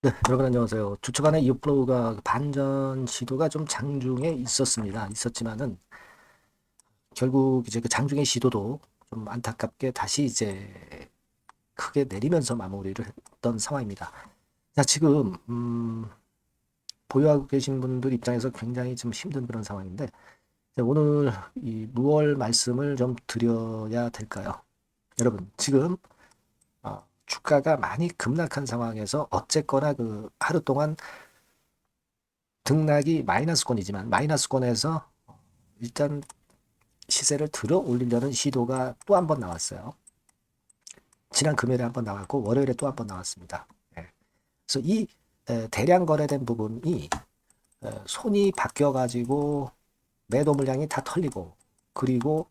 네, 여러분 안녕하세요. 주 초반에 이어플로우가 반전 시도가 좀 장중에 있었지만은 결국 이제 그 장중의 시도도 좀 안타깝게 다시 이제 크게 내리면서 마무리를 했던 상황입니다. 자, 지금 보유하고 계신 분들 입장에서 굉장히 좀 힘든 그런 상황인데 오늘 이 무얼 말씀을 좀 드려야 될까요? 여러분, 지금 주가가 많이 급락한 상황에서 어쨌거나 그 하루 동안 등락이 마이너스권이지만 마이너스권에서 일단 시세를 들어 올리려는 시도가 또 한 번 나왔어요. 지난 금요일에 한 번 나왔고 월요일에 또 한 번 나왔습니다. 예. 그래서 이 대량 거래된 부분이 손이 바뀌어가지고 매도 물량이 다 털리고 그리고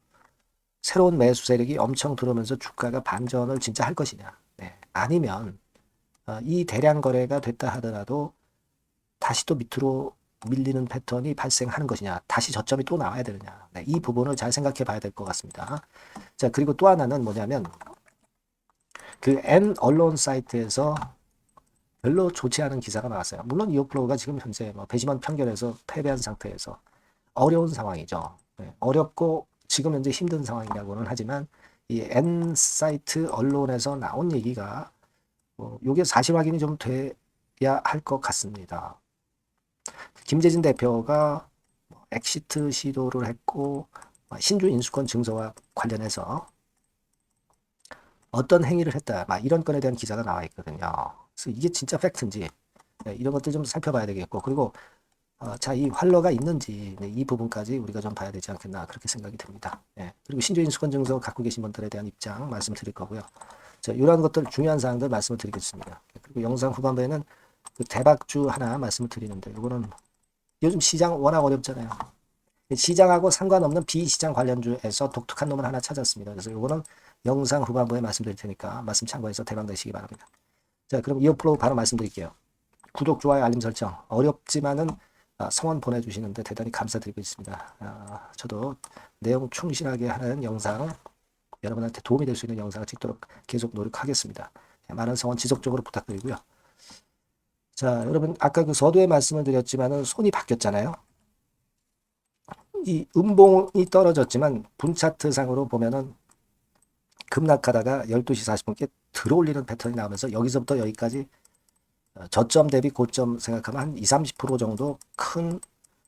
새로운 매수 세력이 엄청 들어오면서 주가가 반전을 진짜 할 것이냐. 네. 아니면 이 대량 거래가 됐다 하더라도 다시 또 밑으로 밀리는 패턴이 발생하는 것이냐, 다시 저점이 또 나와야 되느냐. 네, 이 부분을 잘 생각해 봐야 될 것 같습니다. 자, 그리고 또 하나는 뭐냐면, 그 N 언론 사이트에서 별로 좋지 않은 기사가 나왔어요. 물론 이오플로우가 지금 현재 뭐 배심원 편결에서 패배한 상태에서 어려운 상황이죠. 네, 어렵고 지금 현재 힘든 상황이라고는 하지만 이 N 사이트 언론에서 나온 얘기가 이게 사실 확인이 좀 돼야 할 것 같습니다. 김재진 대표가 엑시트 시도를 했고 신주 인수권 증서와 관련해서 어떤 행위를 했다 이런 건에 대한 기사가 나와 있거든요. 그래서 이게 진짜 팩트인지 이런 것들 좀 살펴봐야 되겠고 그리고 자, 이 활로가 있는지 이 부분까지 우리가 좀 봐야 되지 않겠나 그렇게 생각이 듭니다. 그리고 신주 인수권 증서 갖고 계신 분들에 대한 입장 말씀드릴 거고요. 자, 이러한 것들 중요한 사항들 말씀을 드리겠습니다. 그리고 영상 후반부에는 그 대박주 하나 말씀을 드리는데 이거는 요즘 시장 워낙 어렵잖아요. 시장하고 상관없는 비시장 관련주에서 독특한 놈을 하나 찾았습니다. 그래서 이거는 영상 후반부에 말씀드릴 테니까 말씀 참고해서 대박 내시기 바랍니다. 자, 그럼 이어프로 바로 말씀드릴게요. 구독, 좋아요, 알림 설정 어렵지만은 성원 보내주시는데 대단히 감사드리고 있습니다. 저도 내용 충실하게 하는 영상 여러분한테 도움이 될 수 있는 영상을 찍도록 계속 노력하겠습니다. 많은 성원 지속적으로 부탁드리고요. 자, 여러분 아까 그 서두에 말씀을 드렸지만은 손이 바뀌었잖아요. 이 음봉이 떨어졌지만 분차트상으로 보면은 급락하다가 12시 40분께 들어올리는 패턴이 나오면서 여기서부터 여기까지 저점 대비 고점 생각하면 한 20, 30% 정도 큰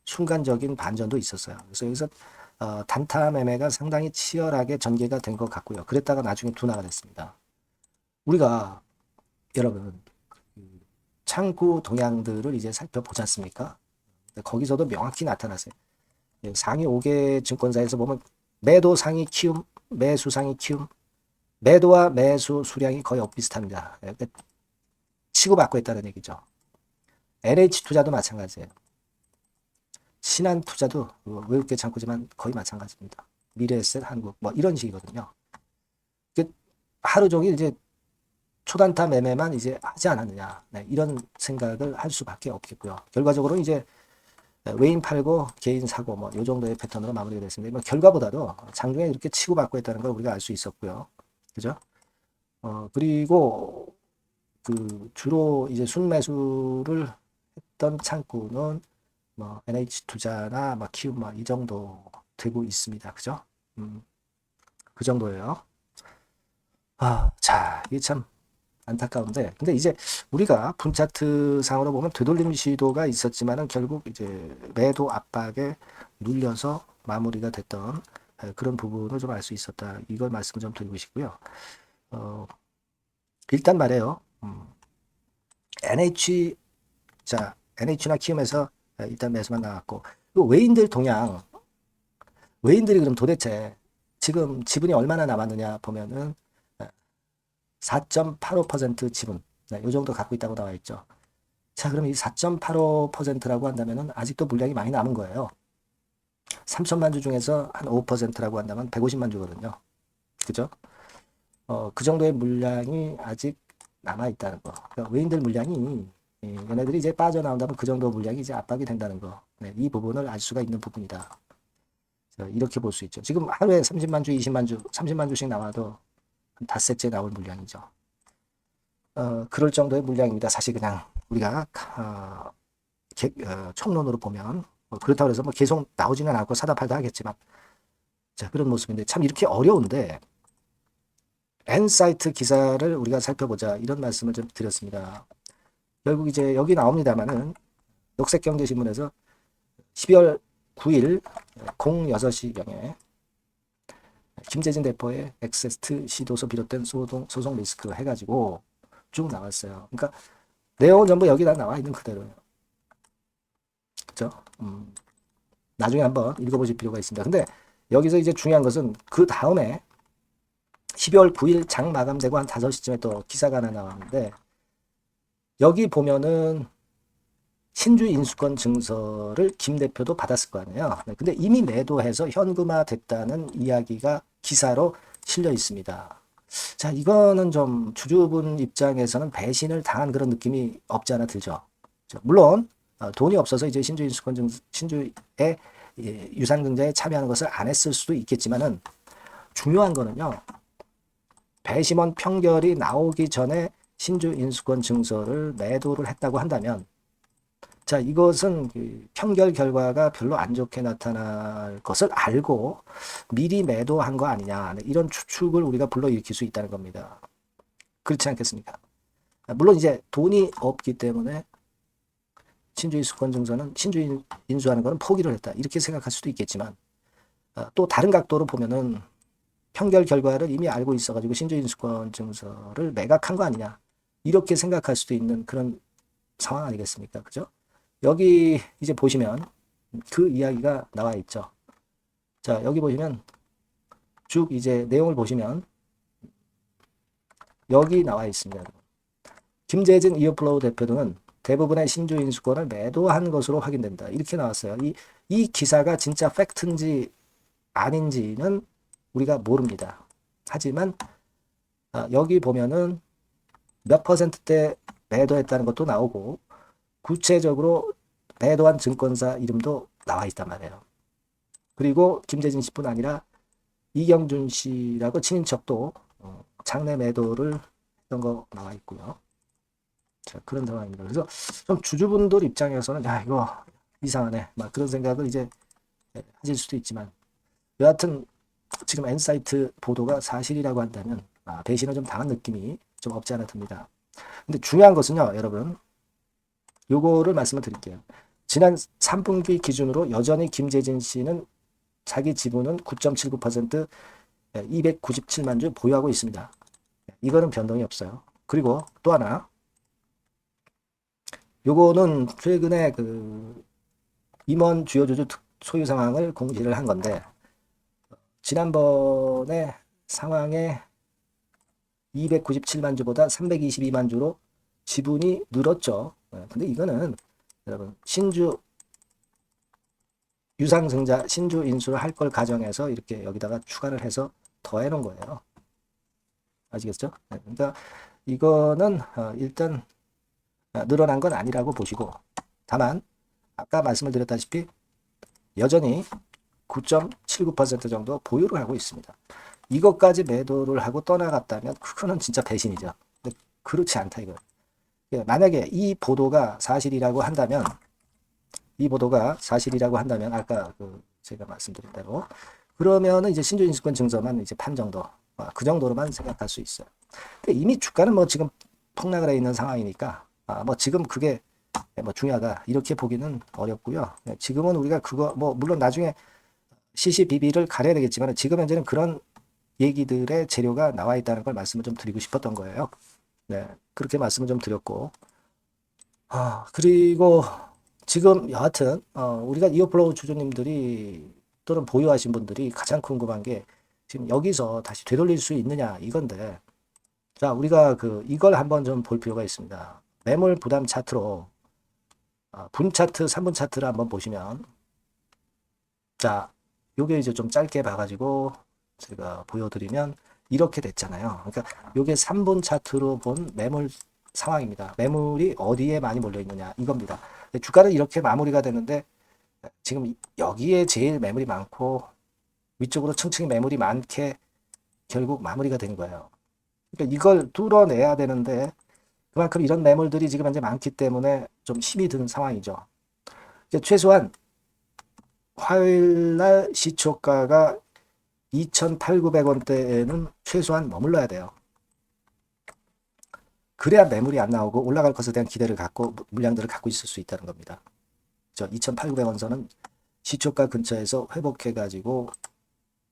순간적인 반전도 있었어요. 그래서 여기서 단타 매매가 상당히 치열하게 전개가 된 것 같고요. 그랬다가 나중에 둔화가 됐습니다. 우리가 여러분 창구 동향들을 이제 살펴보지 않습니까? 거기서도 명확히 나타났어요. 상위 5개 증권사에서 보면 매도 상위 키움, 매수 상위 키움, 매도와 매수 수량이 거의 엇비슷합니다. 그러니까 치고받고 있다는 얘기죠. NH투자도 마찬가지예요. 신한투자도 외국계 창구지만 거의 마찬가지입니다. 미래에셋, 한국 뭐 이런 식이거든요. 하루 종일 이제 초단타 매매만 이제 하지 않았느냐 이런 생각을 할 수밖에 없겠고요. 결과적으로 이제 외인 팔고 개인 사고 뭐 이 정도의 패턴으로 마무리가 됐습니다. 뭐 결과보다도 장중에 이렇게 치고받고 있다는 걸 우리가 알 수 있었고요. 그죠? 그리고 그 주로 이제 순매수를 했던 창구는 뭐 NH투자나 뭐 키움 뭐이 정도 되고 있습니다. 그죠? 그 정도예요. 자, 이게 참 안타까운데 근데 이제 우리가 분차트 상으로 보면 되돌림 시도가 있었지만은 결국 이제 매도 압박에 눌려서 마무리가 됐던 그런 부분을 좀 알 수 있었다. 이걸 말씀을 좀 드리고 싶고요. 어, 일단 말해요. NH 자 NH나 키움에서 일단 매수만 나왔고 외인들 동향 외인들이 그럼 도대체 지금 지분이 얼마나 남았느냐 보면은 4.85% 지분 이 정도 갖고 있다고 나와 있죠. 자, 그럼 이 4.85%라고 한다면은 아직도 물량이 많이 남은 거예요. 3천만 주 중에서 한 5%라고 한다면 150만 주거든요. 그죠? 그 정도의 물량이 아직 남아 있다는 거. 그러니까 외인들 물량이 얘네들이 이제 빠져나온다면 그 정도 물량이 이제 압박이 된다는 거. 네, 이 부분을 알 수가 있는 부분이다. 이렇게 볼 수 있죠. 지금 하루에 30만 주, 20만 주, 30만 주씩 나와도 한 닷새째 나올 물량이죠. 그럴 정도의 물량입니다. 사실 그냥 우리가 총론으로 보면 그렇다고 해서 뭐 계속 나오지는 않고 사다 팔다 하겠지만 자 그런 모습인데 참 이렇게 어려운데 N사이트 기사를 우리가 살펴보자 이런 말씀을 좀 드렸습니다. 결국 이제 여기 나옵니다만은 녹색경제신문에서 12월 9일 06시경에 김재진 대표의 엑세스트 시도서 비롯된 소송 리스크 해가지고 쭉 나왔어요. 그러니까 내용은 전부 여기다 나와 있는 그대로예요. 그죠? 나중에 한번 읽어보실 필요가 있습니다. 근데 여기서 이제 중요한 것은 그 다음에 12월 9일 장 마감되고 한 5시쯤에 또 기사가 하나 나왔는데 여기 보면은 신주 인수권 증서를 김 대표도 받았을 거 아니에요. 근데 이미 매도해서 현금화 됐다는 이야기가 기사로 실려 있습니다. 자, 이거는 좀 주주분 입장에서는 배신을 당한 그런 느낌이 없지 않아 들죠. 물론 돈이 없어서 이제 신주 인수권 증서, 신주의 유상증자에 참여하는 것을 안 했을 수도 있겠지만은 중요한 거는요. 배심원 평결이 나오기 전에 신주 인수권 증서를 매도를 했다고 한다면 자 이것은 그 평결 결과가 별로 안 좋게 나타날 것을 알고 미리 매도한 거 아니냐 이런 추측을 우리가 불러일으킬 수 있다는 겁니다. 그렇지 않겠습니까? 물론 이제 돈이 없기 때문에 신주 인수권 증서는 신주 인수하는 것은 포기를 했다 이렇게 생각할 수도 있겠지만 또 다른 각도로 보면은 평결 결과를 이미 알고 있어가지고 신주 인수권 증서를 매각한 거 아니냐 이렇게 생각할 수도 있는 그런 상황 아니겠습니까? 그죠? 여기 이제 보시면 그 이야기가 나와 있죠. 자, 여기 보시면 쭉 이제 내용을 보시면 여기 나와 있습니다. 김재진 이어플로우 대표 등은 대부분의 신주 인수권을 매도한 것으로 확인된다. 이렇게 나왔어요. 이 기사가 진짜 팩트인지 아닌지는 우리가 모릅니다. 하지만 여기 보면은 몇 퍼센트대 매도했다는 것도 나오고 구체적으로 매도한 증권사 이름도 나와 있단 말이에요. 그리고 김재진 씨뿐 아니라 이경준 씨라고 친인척도 장내 매도를 했던 거 나와 있고요. 자, 그런 상황입니다. 그래서 좀 주주분들 입장에서는 야 이거 이상하네 막 그런 생각을 이제 하실 수도 있지만 여하튼 지금 N사이트 보도가 사실이라고 한다면 배신을 좀 당한 느낌이 좀 없지 않아 듭니다. 근데 중요한 것은요 여러분 요거를 말씀을 드릴게요. 지난 3분기 기준으로 여전히 김재진 씨는 자기 지분은 9.79% 297만 주 보유하고 있습니다. 이거는 변동이 없어요. 그리고 또 하나 요거는 최근에 그 임원 주요 주주 소유 상황을 공지를 한 건데 지난번에 상황에 297만 주보다 322만 주로 지분이 늘었죠. 근데 이거는 여러분 신주 유상증자 신주 인수를 할 걸 가정해서 이렇게 여기다가 추가를 해서 더해 놓은 거예요. 아시겠죠? 그러니까 이거는 일단 늘어난 건 아니라고 보시고 다만 아까 말씀을 드렸다시피 여전히 9.79% 정도 보유를 하고 있습니다. 이것까지 매도를 하고 떠나갔다면 그거는 진짜 배신이죠. 근데 그렇지 않다 이거예요. 만약에 이 보도가 사실이라고 한다면 아까 제가 말씀드린 대로 그러면은 이제 신주 인수권 증서만 이제 판 정도 그 정도로만 생각할 수 있어요. 근데 이미 주가는 뭐 지금 폭락을 해 있는 상황이니까 뭐 지금 그게 뭐 중요하다 이렇게 보기는 어렵고요. 지금은 우리가 그거 뭐 물론 나중에 CCBB를 가려야 되겠지만 지금 현재는 그런 얘기들의 재료가 나와 있다는 걸 말씀을 좀 드리고 싶었던 거예요. 네, 그렇게 말씀을 좀 드렸고 그리고 지금 여하튼 우리가 이어플로우 주주님들이 또는 보유하신 분들이 가장 궁금한 게 지금 여기서 다시 되돌릴 수 있느냐 이건데 자 우리가 이걸 한번 좀 볼 필요가 있습니다. 매물 부담 차트로 분 차트 3분 차트를 한번 보시면 자 요게 이제 좀 짧게 봐가지고 제가 보여드리면 이렇게 됐잖아요. 그러니까 요게 3분 차트로 본 매물 상황입니다. 매물이 어디에 많이 몰려 있느냐 이겁니다. 주가는 이렇게 마무리가 되는데 지금 여기에 제일 매물이 많고 위쪽으로 층층이 매물이 많게 결국 마무리가 된 거예요. 그러니까 이걸 뚫어내야 되는데 그만큼 이런 매물들이 지금 현재 많기 때문에 좀 힘이 드는 상황이죠. 이제 최소한 화요일 날 시초가가 2,800~900원대에는 최소한 머물러야 돼요. 그래야 매물이 안 나오고 올라갈 것에 대한 기대를 갖고 물량들을 갖고 있을 수 있다는 겁니다. 2,800~900원 선은 시초가 근처에서 회복해가지고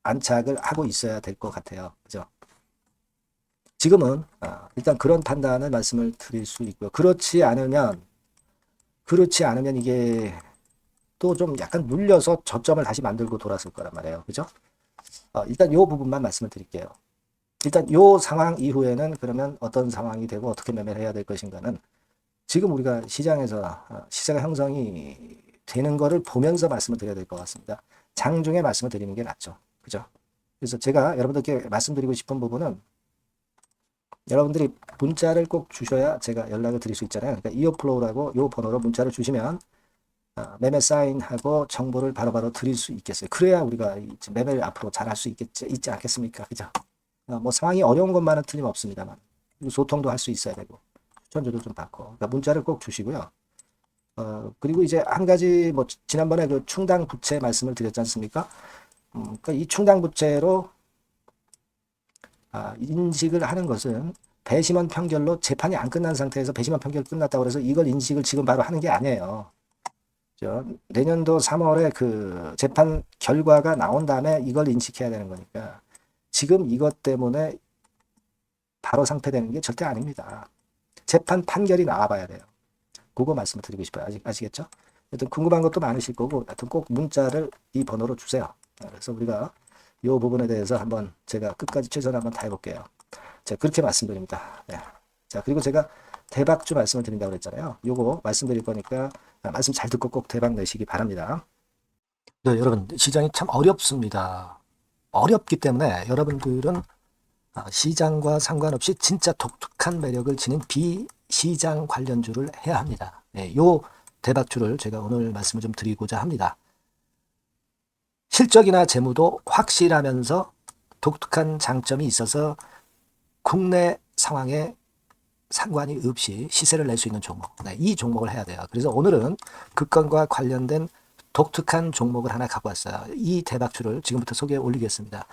안착을 하고 있어야 될 것 같아요. 그죠? 지금은 일단 그런 판단을 말씀을 드릴 수 있고요. 그렇지 않으면 이게 또 좀 약간 눌려서 저점을 다시 만들고 돌아설 거란 말이에요. 그죠? 일단 요 부분만 말씀을 드릴게요. 일단 요 상황 이후에는 그러면 어떤 상황이 되고 어떻게 매매를 해야 될 것인가는 지금 우리가 시장에서 시세가 형성이 되는 거를 보면서 말씀을 드려야 될 것 같습니다. 장중에 말씀을 드리는 게 낫죠. 그죠? 그래서 제가 여러분들께 말씀드리고 싶은 부분은 여러분들이 문자를 꼭 주셔야 제가 연락을 드릴 수 있잖아요. 그러니까 이어플로우라고 요 번호로 문자를 주시면 매매 사인하고 정보를 바로바로 드릴 수 있겠어요. 그래야 우리가 매매를 앞으로 잘할 수 있지 않겠습니까? 그죠? 뭐 상황이 어려운 것만은 틀림없습니다만 소통도 할 수 있어야 되고 추천주도 좀 받고 그러니까 문자를 꼭 주시고요. 그리고 이제 한 가지 뭐 지난번에 그 충당 부채 말씀을 드렸지 않습니까? 그러니까 이 충당 부채로 인식을 하는 것은 배심원 판결로 재판이 안 끝난 상태에서 배심원 판결 끝났다고 해서 이걸 인식을 지금 바로 하는 게 아니에요. 내년도 3월에 그 재판 결과가 나온 다음에 이걸 인식해야 되는 거니까 지금 이것 때문에 바로 상패되는 게 절대 아닙니다. 재판 판결이 나와봐야 돼요. 그거 말씀을 드리고 싶어요. 아시겠죠? 하여튼 궁금한 것도 많으실 거고 하여튼 꼭 문자를 이 번호로 주세요. 그래서 우리가 이 부분에 대해서 한번 제가 끝까지 최선을 한번 다해볼게요. 자, 그렇게 말씀드립니다. 네. 자, 그리고 제가 대박주 말씀을 드린다고 그랬잖아요. 요거 말씀드릴 거니까 말씀 잘 듣고 꼭 대박 내시기 바랍니다. 네, 여러분 시장이 참 어렵습니다. 어렵기 때문에 여러분들은 시장과 상관없이 진짜 독특한 매력을 지닌 비시장 관련주를 해야 합니다. 네, 요 대박주를 제가 오늘 말씀을 좀 드리고자 합니다. 실적이나 재무도 확실하면서 독특한 장점이 있어서 국내 상황에 상관이 없이 시세를 낼 수 있는 종목. 네, 이 종목을 해야 돼요. 그래서 오늘은 그 건과 관련된 독특한 종목을 하나 갖고 왔어요. 이 대박주를 지금부터 소개해 올리겠습니다.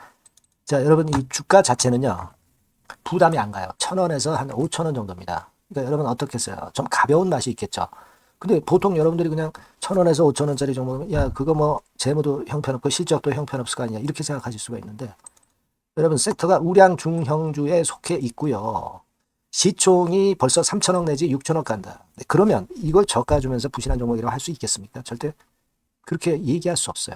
자, 여러분 이 주가 자체는요. 부담이 안 가요. 1,000원에서 한 5,000원 정도입니다. 그러니까 여러분 어떻겠어요? 좀 가벼운 맛이 있겠죠. 근데 보통 여러분들이 그냥 1,000원에서 5,000원짜리 정도면 야 그거 뭐 재무도 형편없고 실적도 형편없을 거 아니냐 이렇게 생각하실 수가 있는데 여러분 섹터가 우량 중형주에 속해 있고요. 시총이 벌써 3,000억 내지 6,000억 간다. 네, 그러면 이걸 저가 주면서 부실한 종목이라고 할 수 있겠습니까? 절대 그렇게 얘기할 수 없어요.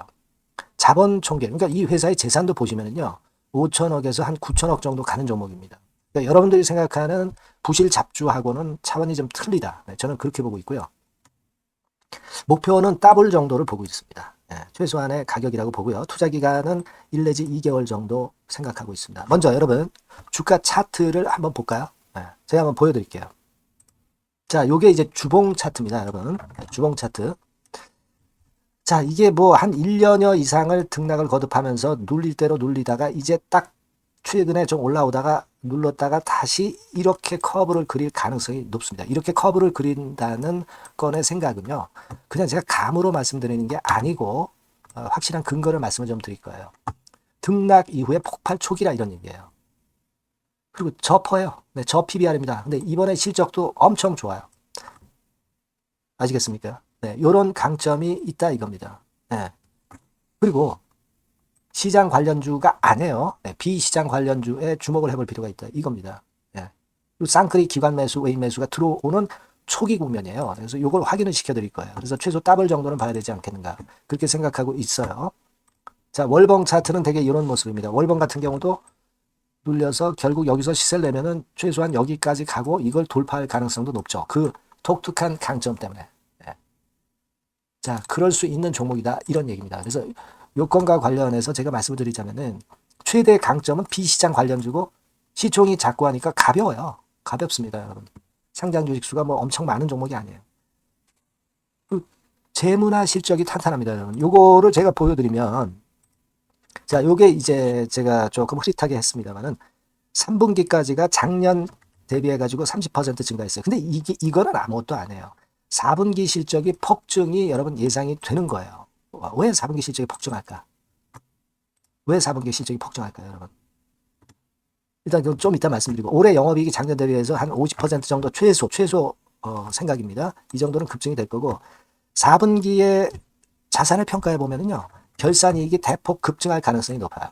자본 총계, 그러니까 이 회사의 재산도 보시면은요. 5,000억에서 한 9,000억 정도 가는 종목입니다. 그러니까 여러분들이 생각하는 부실 잡주하고는 차원이 좀 틀리다. 네, 저는 그렇게 보고 있고요. 목표는 더블 정도를 보고 있습니다. 네, 최소한의 가격이라고 보고요. 투자 기간은 1 내지 2개월 정도 생각하고 있습니다. 먼저 여러분 주가 차트를 한번 볼까요? 네, 제가 한번 보여드릴게요. 자, 요게 이제 주봉 차트입니다, 여러분. 네, 주봉 차트. 자, 이게 뭐 한 1년여 이상을 등락을 거듭하면서 눌릴 대로 눌리다가 이제 딱 최근에 좀 올라오다가 눌렀다가 다시 이렇게 커브를 그릴 가능성이 높습니다. 이렇게 커브를 그린다는 건의 생각은요. 그냥 제가 감으로 말씀드리는 게 아니고 확실한 근거를 말씀을 좀 드릴 거예요. 등락 이후에 폭발 초기라 이런 얘기예요. 그리고 저퍼예요. 네, 저 PBR입니다. 근데 이번에 실적도 엄청 좋아요. 아시겠습니까? 네, 요런 강점이 있다 이겁니다. 네. 그리고 시장 관련주가 아니에요. 네, 비시장 관련주에 주목을 해볼 필요가 있다 이겁니다. 네. 그리고 쌍끌이 기관 매수, 외인 매수가 들어오는 초기 국면이에요. 그래서 이걸 확인을 시켜드릴 거예요. 그래서 최소 더블 정도는 봐야 되지 않겠는가 그렇게 생각하고 있어요. 자, 월봉 차트는 되게 이런 모습입니다. 월봉 같은 경우도 눌려서 결국 여기서 시세를 내면은 최소한 여기까지 가고 이걸 돌파할 가능성도 높죠. 그 독특한 강점 때문에. 네. 자, 그럴 수 있는 종목이다 이런 얘기입니다. 그래서 요건과 관련해서 제가 말씀을 드리자면은 최대 강점은 비시장 관련주고 시총이 작고 하니까 가벼워요. 가볍습니다, 여러분. 상장 주식 수가 뭐 엄청 많은 종목이 아니에요. 재무나 실적이 탄탄합니다, 여러분. 요거를 제가 보여드리면 자, 요게 이제 제가 조금 흐릿하게 했습니다만은 3분기까지가 작년 대비해가지고 30% 증가했어요. 근데 이거는 아무것도 아니에요. 4분기 실적이 폭증이 여러분 예상이 되는 거예요. 왜 4분기 실적이 폭증할까? 왜 4분기 실적이 폭증할까요, 여러분? 일단 좀 이따 말씀드리고 올해 영업이익이 작년 대비해서 한 50% 정도 최소 생각입니다. 이 정도는 급증이 될 거고 4분기에 자산을 평가해 보면은요. 결산이익이 대폭 급증할 가능성이 높아요.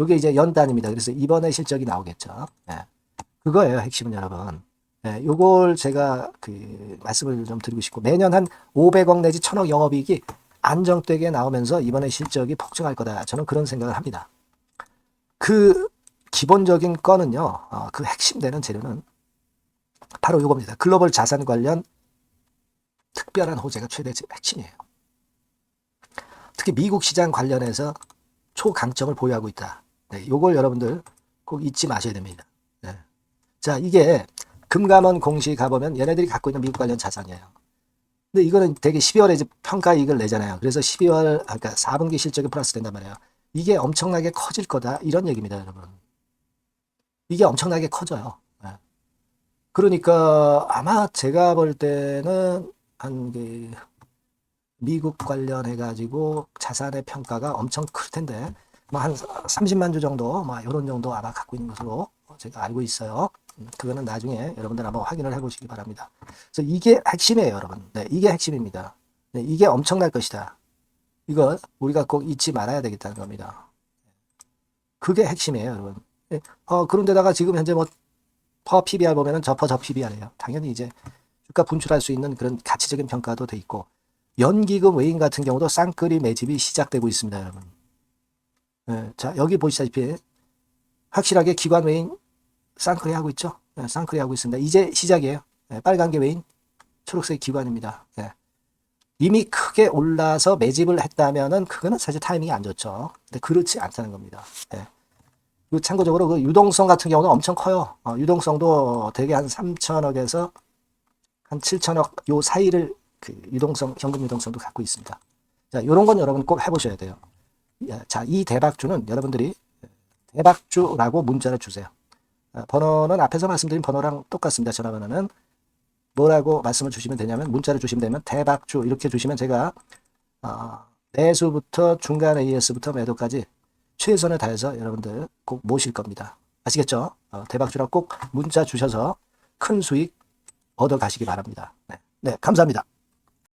이게 이제 연단입니다. 그래서 이번에 실적이 나오겠죠. 예. 그거예요, 핵심은 여러분. 예, 요걸 제가 말씀을 좀 드리고 싶고 매년 한 500억 내지 1000억 영업이익이 안정되게 나오면서 이번에 실적이 폭증할 거다. 저는 그런 생각을 합니다. 그 기본적인 거는요. 그 핵심 되는 재료는 바로 이겁니다. 글로벌 자산 관련 특별한 호재가 최대 핵심이에요. 특히 미국 시장 관련해서 초강점을 보유하고 있다. 네, 요걸 여러분들 꼭 잊지 마셔야 됩니다. 네. 자, 이게 금감원 공시 가보면 얘네들이 갖고 있는 미국 관련 자산이에요. 근데 이거는 되게 12월에 이제 평가이익을 내잖아요. 그래서 12월, 그러니까 4분기 실적이 플러스 된단 말이에요. 이게 엄청나게 커질 거다. 이런 얘기입니다, 여러분. 이게 엄청나게 커져요. 네. 그러니까 아마 제가 볼 때는 미국 관련해가지고 자산의 평가가 엄청 클 텐데, 뭐 한 30만 주 정도, 뭐 이런 정도 아마 갖고 있는 것으로 제가 알고 있어요. 그거는 나중에 여러분들 한번 확인을 해보시기 바랍니다. 그래서 이게 핵심이에요, 여러분. 네, 이게 핵심입니다. 네, 이게 엄청날 것이다. 이거 우리가 꼭 잊지 말아야 되겠다는 겁니다. 그게 핵심이에요, 여러분. 네, 그런데다가 지금 현재 뭐 퍼 PBR 보면은 저 PBR이에요. 당연히 이제 주가 분출할 수 있는 그런 가치적인 평가도 돼 있고. 연기금 외인 같은 경우도 쌍끌이 매집이 시작되고 있습니다, 여러분. 네, 자, 여기 보시다시피 확실하게 기관 외인 쌍끌이 하고 있죠. 네, 쌍끌이 하고 있습니다. 이제 시작이에요. 네, 빨간 게 외인, 초록색 기관입니다. 네. 이미 크게 올라서 매집을 했다면은 그거는 사실 타이밍이 안 좋죠. 근데 그렇지 않다는 겁니다. 네. 그리고 참고적으로 그 유동성 같은 경우는 엄청 커요. 유동성도 대개 한 3천억에서 한 7천억 요 사이를 유동성, 현금 유동성도 갖고 있습니다. 자, 요런 건 여러분 꼭 해보셔야 돼요. 자, 이 대박주는 여러분들이 대박주라고 문자를 주세요. 번호는 앞에서 말씀드린 번호랑 똑같습니다. 전화번호는 뭐라고 말씀을 주시면 되냐면 문자를 주시면 되면 대박주 이렇게 주시면 제가 매수부터 중간 AS부터 매도까지 최선을 다해서 여러분들 꼭 모실 겁니다. 아시겠죠? 대박주라고 꼭 문자 주셔서 큰 수익 얻어 가시기 바랍니다. 네, 감사합니다.